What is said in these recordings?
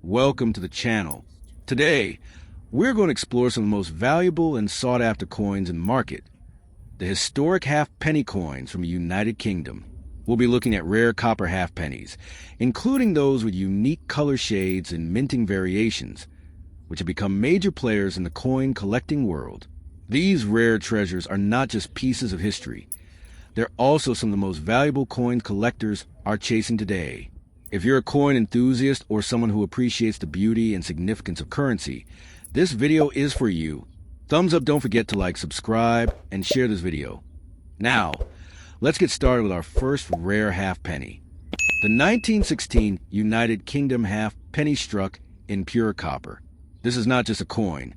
welcome to the channel. Today, we're going to explore some of the most valuable and sought-after coins in the market, the historic half-penny coins from the United Kingdom. We'll be looking at rare copper half-pennies, including those with unique color shades and minting variations, which have become major players in the coin collecting world. These rare treasures are not just pieces of history. They're also some of the most valuable coin collectors are chasing today. If you're a coin enthusiast or someone who appreciates the beauty and significance of currency, this video is for you. Thumbs up, don't forget to like, subscribe, and share this video. Now, let's get started with our first rare half-penny. The 1916 United Kingdom half-penny struck in pure copper. This is not just a coin.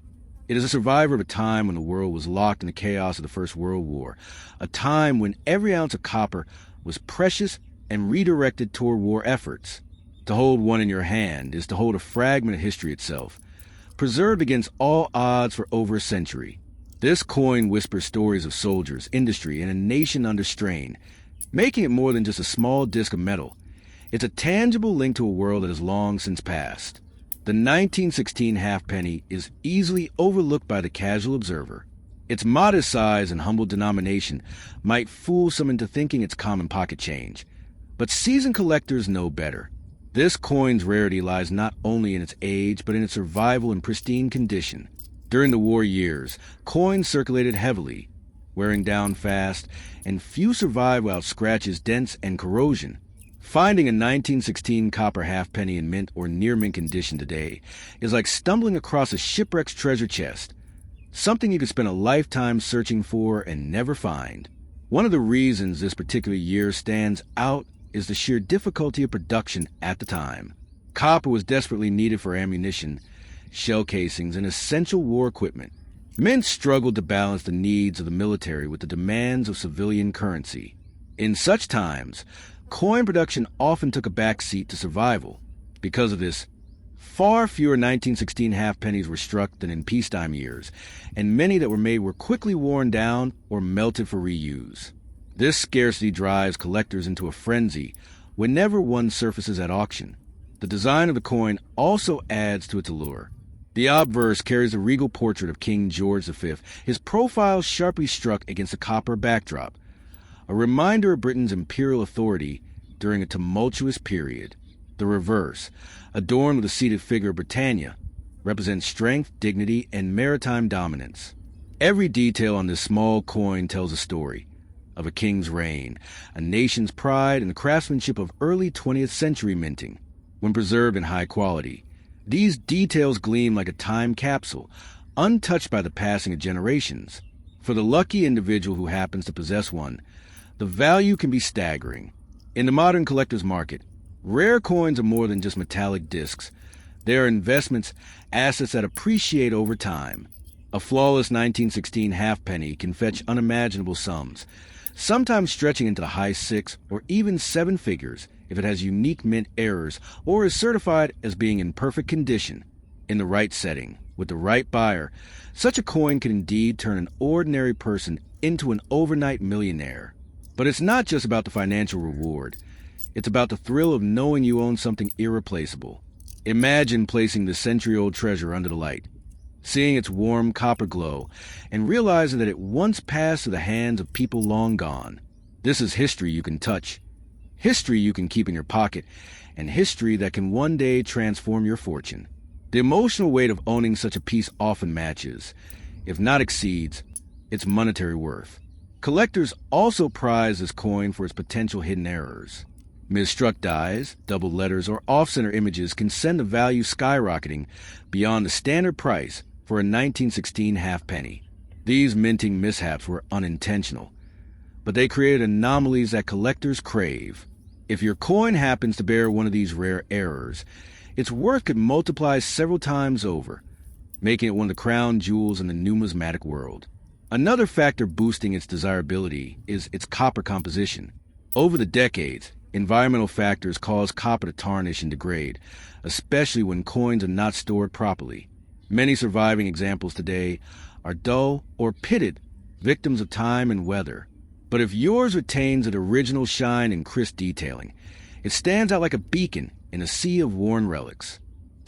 It is a survivor of a time when the world was locked in the chaos of the First World War, a time when every ounce of copper was precious and redirected toward war efforts. To hold one in your hand is to hold a fragment of history itself, preserved against all odds for over a century. This coin whispers stories of soldiers, industry, and a nation under strain, making it more than just a small disc of metal. It's a tangible link to a world that has long since passed. The 1916 halfpenny is easily overlooked by the casual observer. Its modest size and humble denomination might fool some into thinking it's common pocket change. But seasoned collectors know better. This coin's rarity lies not only in its age, but in its survival in pristine condition. During the war years, coins circulated heavily, wearing down fast, and few survived without scratches, dents, and corrosion. Finding a 1916 copper halfpenny in mint or near-mint condition today is like stumbling across a shipwreck's treasure chest, something you could spend a lifetime searching for and never find. One of the reasons this particular year stands out is the sheer difficulty of production at the time. Copper was desperately needed for ammunition, shell casings, and essential war equipment. Mints struggled to balance the needs of the military with the demands of civilian currency. In such times, coin production often took a back seat to survival. Because of this, far fewer 1916 halfpennies were struck than in peacetime years, and many that were made were quickly worn down or melted for reuse. This scarcity drives collectors into a frenzy whenever one surfaces at auction. The design of the coin also adds to its allure. The obverse carries a regal portrait of King George V, his profile sharply struck against a copper backdrop, a reminder of Britain's imperial authority during a tumultuous period. The reverse, adorned with the seated figure of Britannia, represents strength, dignity, and maritime dominance. Every detail on this small coin tells a story of a king's reign, a nation's pride, and the craftsmanship of early 20th century minting. When preserved in high quality, these details gleam like a time capsule, untouched by the passing of generations. For the lucky individual who happens to possess one, the value can be staggering. In the modern collector's market, rare coins are more than just metallic discs. They are investments, assets that appreciate over time. A flawless 1916 halfpenny can fetch unimaginable sums, sometimes stretching into the high six or even seven figures if it has unique mint errors or is certified as being in perfect condition. In the right setting, with the right buyer, such a coin can indeed turn an ordinary person into an overnight millionaire. But it's not just about the financial reward. It's about the thrill of knowing you own something irreplaceable. Imagine placing the century-old treasure under the light, seeing its warm copper glow, and realizing that it once passed through the hands of people long gone. This is history you can touch, history you can keep in your pocket, and history that can one day transform your fortune. The emotional weight of owning such a piece often matches, if not exceeds, its monetary worth. Collectors also prize this coin for its potential hidden errors. Misstruck dies, double letters, or off-center images can send the value skyrocketing beyond the standard price for a 1916 halfpenny. These minting mishaps were unintentional, but they created anomalies that collectors crave. If your coin happens to bear one of these rare errors, its worth could multiply several times over, making it one of the crown jewels in the numismatic world. Another factor boosting its desirability is its copper composition. Over the decades, environmental factors cause copper to tarnish and degrade, especially when coins are not stored properly. Many surviving examples today are dull or pitted, victims of time and weather. But if yours retains its original shine and crisp detailing, it stands out like a beacon in a sea of worn relics.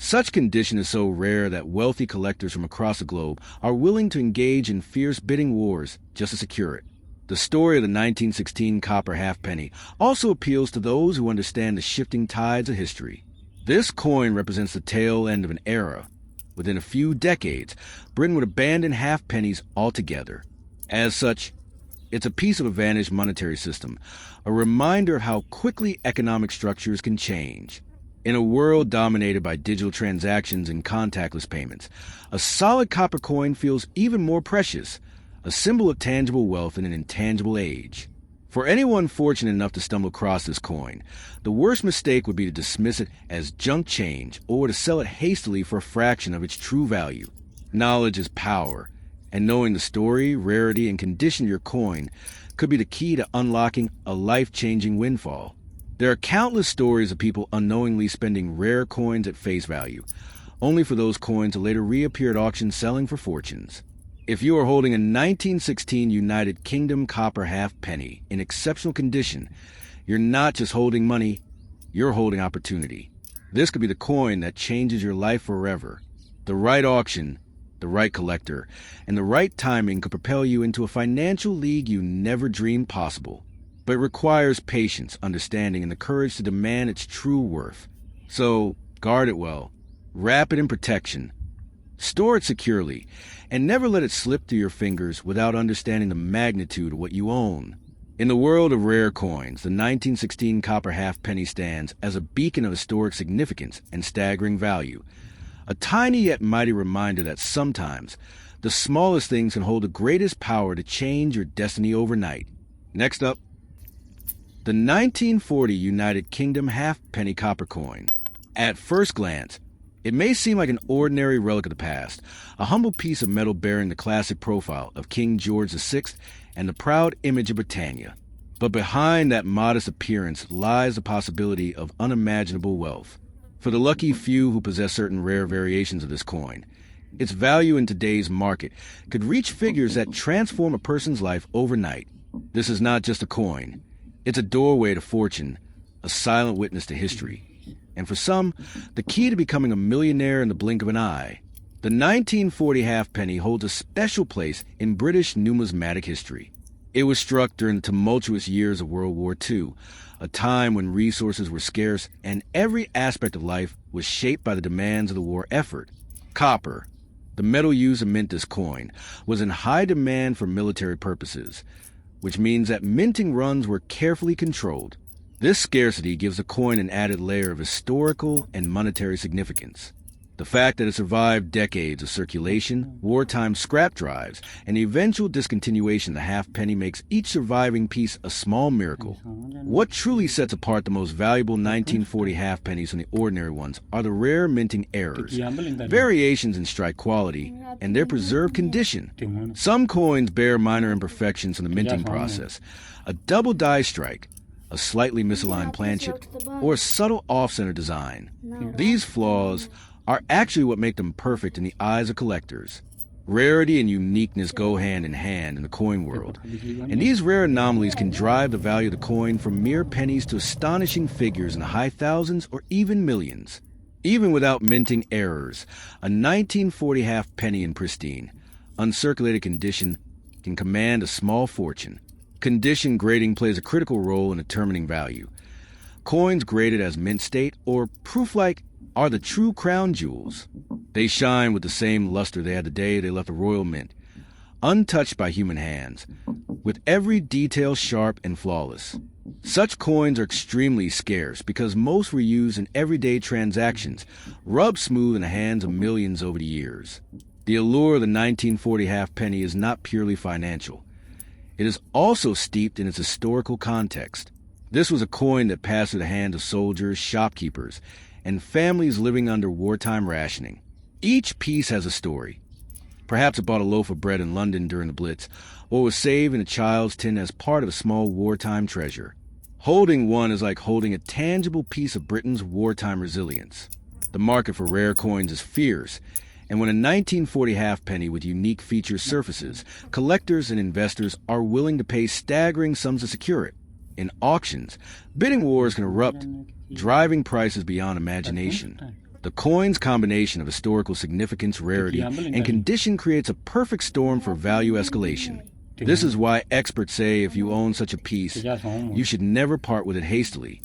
Such condition is so rare that wealthy collectors from across the globe are willing to engage in fierce bidding wars just to secure it. The story of the 1916 copper halfpenny also appeals to those who understand the shifting tides of history. This coin represents the tail end of an era. Within a few decades, Britain would abandon halfpennies altogether. As such, it's a piece of a vanished monetary system, a reminder of how quickly economic structures can change. In a world dominated by digital transactions and contactless payments, a solid copper coin feels even more precious, a symbol of tangible wealth in an intangible age. For anyone fortunate enough to stumble across this coin, the worst mistake would be to dismiss it as junk change or to sell it hastily for a fraction of its true value. Knowledge is power, and knowing the story, rarity, and condition of your coin could be the key to unlocking a life-changing windfall. There are countless stories of people unknowingly spending rare coins at face value, only for those coins to later reappear at auction selling for fortunes. If you are holding a 1916 United Kingdom copper halfpenny in exceptional condition, you're not just holding money, you're holding opportunity. This could be the coin that changes your life forever. The right auction, the right collector, and the right timing could propel you into a financial league you never dreamed possible. But it requires patience, understanding, and the courage to demand its true worth. So, guard it well, wrap it in protection, store it securely, and never let it slip through your fingers without understanding the magnitude of what you own. In the world of rare coins, the 1916 copper halfpenny stands as a beacon of historic significance and staggering value, a tiny yet mighty reminder that sometimes the smallest things can hold the greatest power to change your destiny overnight. Next up, the 1940 United Kingdom halfpenny copper coin. At first glance, it may seem like an ordinary relic of the past, a humble piece of metal bearing the classic profile of King George VI and the proud image of Britannia. But behind that modest appearance lies the possibility of unimaginable wealth. For the lucky few who possess certain rare variations of this coin, its value in today's market could reach figures that transform a person's life overnight. This is not just a coin. It's a doorway to fortune, a silent witness to history, and for some, the key to becoming a millionaire in the blink of an eye. The 1940 halfpenny holds a special place in British numismatic history. It was struck during the tumultuous years of World War II, a time when resources were scarce and every aspect of life was shaped by the demands of the war effort. Copper, the metal used to mint this coin, was in high demand for military purposes, which means that minting runs were carefully controlled. This scarcity gives the coin an added layer of historical and monetary significance. The fact that it survived decades of circulation, wartime scrap drives, and the eventual discontinuation of the halfpenny makes each surviving piece a small miracle. What truly sets apart the most valuable 1940 halfpennies from the ordinary ones are the rare minting errors, variations in strike quality, and their preserved condition. Some coins bear minor imperfections in the minting process. A double die strike, a slightly misaligned planchet, or a subtle off-center design. These flaws are actually what make them perfect in the eyes of collectors. Rarity and uniqueness go hand in hand in the coin world, and these rare anomalies can drive the value of the coin from mere pennies to astonishing figures in the high thousands or even millions. Even without minting errors, a 1940 halfpenny in pristine, uncirculated condition can command a small fortune. Condition grading plays a critical role in determining value. Coins graded as mint state or proof-like are the true crown jewels. They shine with the same luster they had the day they left the royal mint, untouched by human hands, with every detail sharp and flawless. Such coins are extremely scarce because most were used in everyday transactions, rubbed smooth in the hands of millions over the years. The allure of the 1940 halfpenny is not purely financial. It is also steeped in its historical context. This was a coin that passed through the hands of soldiers, shopkeepers, and families living under wartime rationing. Each piece has a story. Perhaps it bought a loaf of bread in London during the Blitz, or was saved in a child's tin as part of a small wartime treasure. Holding one is like holding a tangible piece of Britain's wartime resilience. The market for rare coins is fierce, and when a 1940 halfpenny with unique features surfaces, collectors and investors are willing to pay staggering sums to secure it. In auctions, bidding wars can erupt, driving prices beyond imagination. The coin's combination of historical significance, rarity, and condition creates a perfect storm for value escalation. This is why experts say if you own such a piece, you should never part with it hastily.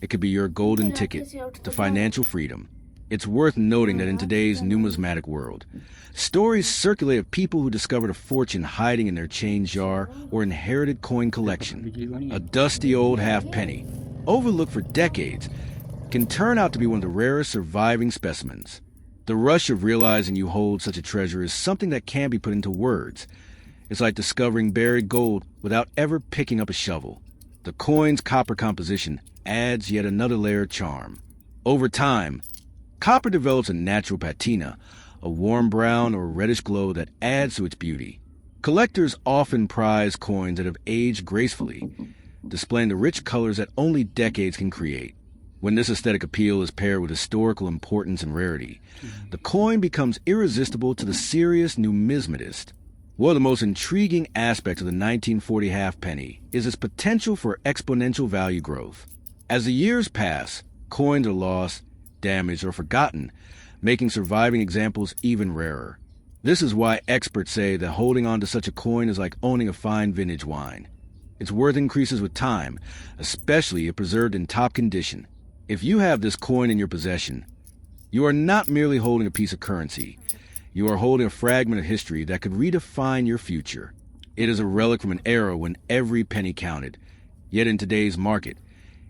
It could be your golden ticket to financial freedom. It's worth noting that in today's numismatic world, stories circulate of people who discovered a fortune hiding in their change jar or inherited coin collection. A dusty old halfpenny, overlooked for decades, can turn out to be one of the rarest surviving specimens. The rush of realizing you hold such a treasure is something that can't be put into words. It's like discovering buried gold without ever picking up a shovel. The coin's copper composition adds yet another layer of charm. Over time, copper develops a natural patina, a warm brown or reddish glow that adds to its beauty. Collectors often prize coins that have aged gracefully, displaying the rich colors that only decades can create. When this aesthetic appeal is paired with historical importance and rarity, the coin becomes irresistible to the serious numismatist. One of the most intriguing aspects of the 1940 halfpenny is its potential for exponential value growth. As the years pass, coins are lost, damaged, or forgotten, making surviving examples even rarer. This is why experts say that holding on to such a coin is like owning a fine vintage wine. Its worth increases with time, especially if preserved in top condition. If you have this coin in your possession, you are not merely holding a piece of currency. You are holding a fragment of history that could redefine your future. It is a relic from an era when every penny counted. Yet in today's market,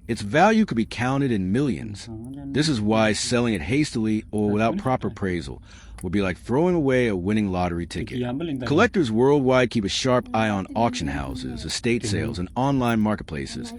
its value could be counted in millions. This is why selling it hastily or without proper appraisal would be like throwing away a winning lottery ticket. Collectors worldwide keep a sharp eye on auction houses, estate sales, and online marketplaces,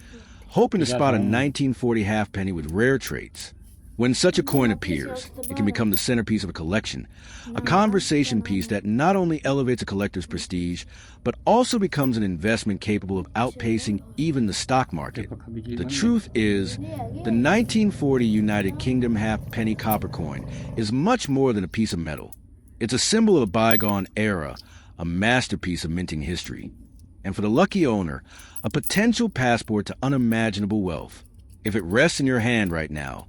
hoping to spot a 1940 halfpenny with rare traits. When such a coin appears, it can become the centerpiece of a collection, a conversation piece that not only elevates a collector's prestige, but also becomes an investment capable of outpacing even the stock market. The truth is, the 1940 United Kingdom halfpenny copper coin is much more than a piece of metal. It's a symbol of a bygone era, a masterpiece of minting history, and for the lucky owner, a potential passport to unimaginable wealth. If it rests in your hand right now,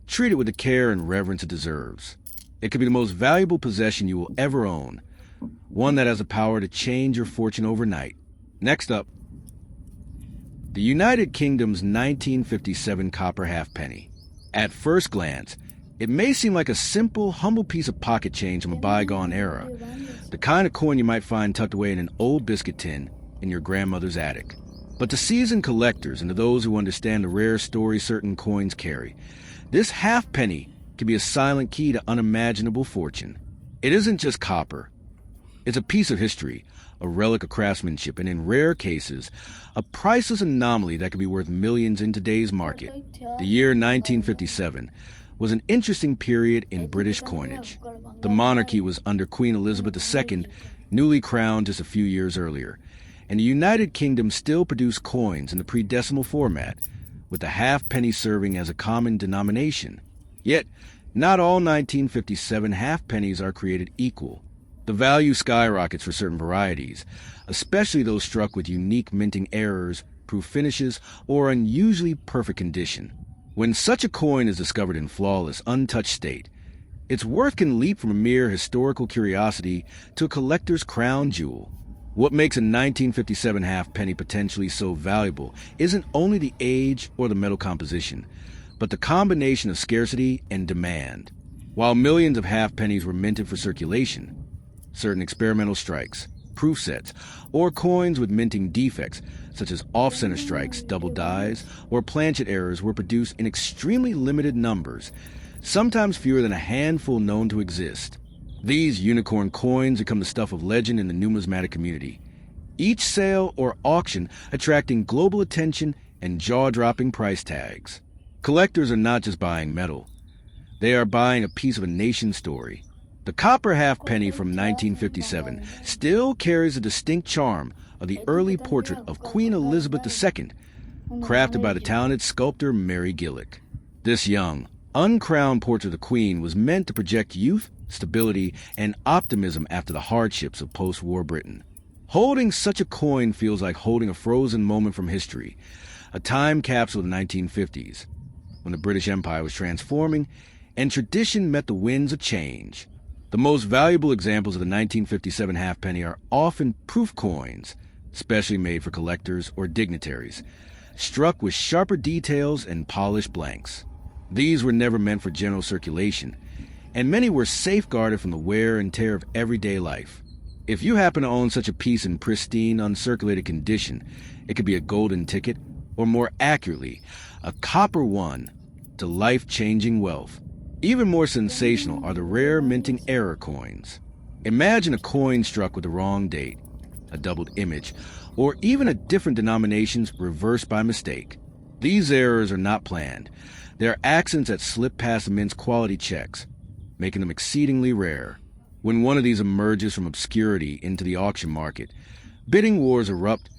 treat it with the care and reverence it deserves. It could be the most valuable possession you will ever own, one that has the power to change your fortune overnight. Next up, the United Kingdom's 1957 copper halfpenny. At first glance, it may seem like a simple, humble piece of pocket change from a bygone era, the kind of coin you might find tucked away in an old biscuit tin in your grandmother's attic. But to seasoned collectors and to those who understand the rare story certain coins carry, this halfpenny can be a silent key to unimaginable fortune. It isn't just copper. It's a piece of history, a relic of craftsmanship, and in rare cases, a priceless anomaly that could be worth millions in today's market. The year 1957 was an interesting period in British coinage. The monarchy was under Queen Elizabeth II, newly crowned just a few years earlier, and the United Kingdom still produced coins in the pre-decimal format, with the halfpenny serving as a common denomination. Yet, not all 1957 halfpennies are created equal. The value skyrockets for certain varieties, especially those struck with unique minting errors, proof finishes, or unusually perfect condition. When such a coin is discovered in flawless, untouched state, its worth can leap from a mere historical curiosity to a collector's crown jewel. What makes a 1957 halfpenny potentially so valuable isn't only the age or the metal composition, but the combination of scarcity and demand. While millions of halfpennies were minted for circulation, certain experimental strikes, proof sets, or coins with minting defects, such as off-center strikes, double dies, or planchet errors were produced in extremely limited numbers, sometimes fewer than a handful known to exist. These unicorn coins become the stuff of legend in the numismatic community, each sale or auction attracting global attention and jaw-dropping price tags. Collectors are not just buying metal. They are buying a piece of a nation's story. The copper halfpenny from 1957 still carries a distinct charm of the early portrait of Queen Elizabeth II, crafted by the talented sculptor Mary Gillick. This young, uncrowned portrait of the Queen was meant to project youth, stability, and optimism after the hardships of post-war Britain. Holding such a coin feels like holding a frozen moment from history, a time capsule of the 1950s. When the British Empire was transforming, and tradition met the winds of change. The most valuable examples of the 1957 halfpenny are often proof coins, specially made for collectors or dignitaries, struck with sharper details and polished blanks. These were never meant for general circulation, and many were safeguarded from the wear and tear of everyday life. If you happen to own such a piece in pristine, uncirculated condition, it could be a golden ticket, or more accurately, a copper one to life-changing wealth. Even more sensational are the rare minting error coins. Imagine a coin struck with the wrong date, a doubled image, or even a different denominations reversed by mistake. These errors are not planned. They are accidents that slip past the mint's quality checks, making them exceedingly rare. When one of these emerges from obscurity into the auction market, bidding wars erupt,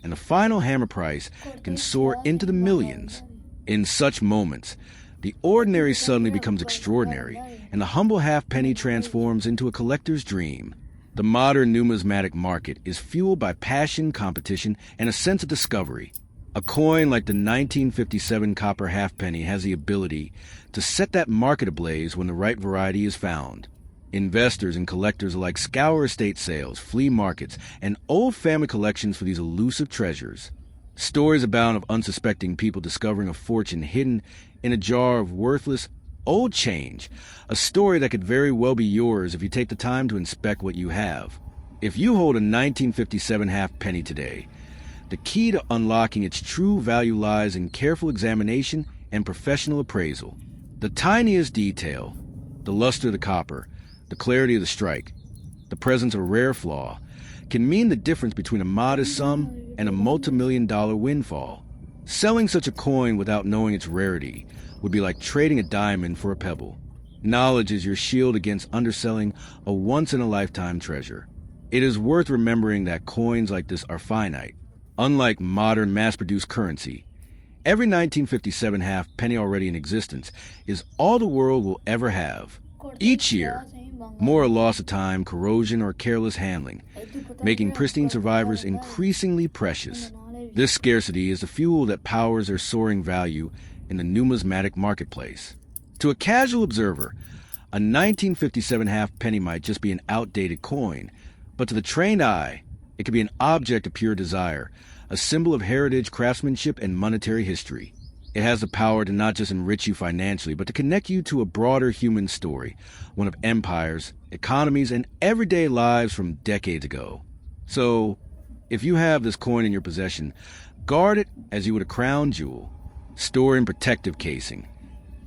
and the final hammer price can soar into the millions. In such moments, the ordinary suddenly becomes extraordinary, and the humble halfpenny transforms into a collector's dream. The modern numismatic market is fueled by passion, competition, and a sense of discovery. A coin like the 1957 copper halfpenny has the ability to set that market ablaze when the right variety is found. Investors and collectors alike scour estate sales, flea markets, and old family collections for these elusive treasures. Stories abound of unsuspecting people discovering a fortune hidden in a jar of worthless old change, a story that could very well be yours if you take the time to inspect what you have. If you hold a 1957 halfpenny today, the key to unlocking its true value lies in careful examination and professional appraisal. The tiniest detail, the luster of the copper, the clarity of the strike, the presence of a rare flaw, can mean the difference between a modest sum and a multi-million-dollar windfall. Selling such a coin without knowing its rarity would be like trading a diamond for a pebble. Knowledge is your shield against underselling a once-in-a-lifetime treasure. It is worth remembering that coins like this are finite. Unlike modern mass-produced currency, every 1957 halfpenny already in existence is all the world will ever have. Each year, more are lost to time, corrosion, or careless handling, making pristine survivors increasingly precious. This scarcity is the fuel that powers their soaring value in the numismatic marketplace. To a casual observer, a 1957 halfpenny might just be an outdated coin, but to the trained eye, it could be an object of pure desire, a symbol of heritage, craftsmanship, and monetary history. It has the power to not just enrich you financially, but to connect you to a broader human story, one of empires, economies, and everyday lives from decades ago. So, if you have this coin in your possession, guard it as you would a crown jewel. Store in protective casing.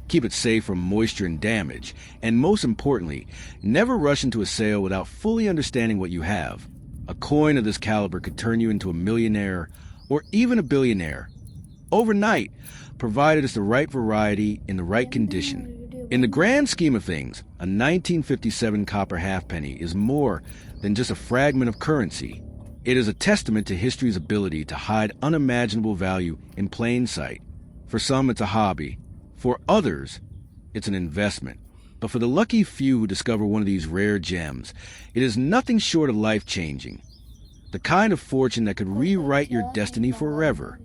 Keep it safe from moisture and damage. And most importantly, never rush into a sale without fully understanding what you have. A coin of this caliber could turn you into a millionaire or even a billionaire overnight, provided it's the right variety in the right condition. In the grand scheme of things, a 1957 copper halfpenny is more than just a fragment of currency. It is a testament to history's ability to hide unimaginable value in plain sight. For some, it's a hobby. For others, it's an investment. But for the lucky few who discover one of these rare gems, it is nothing short of life-changing. The kind of fortune that could rewrite your destiny forever.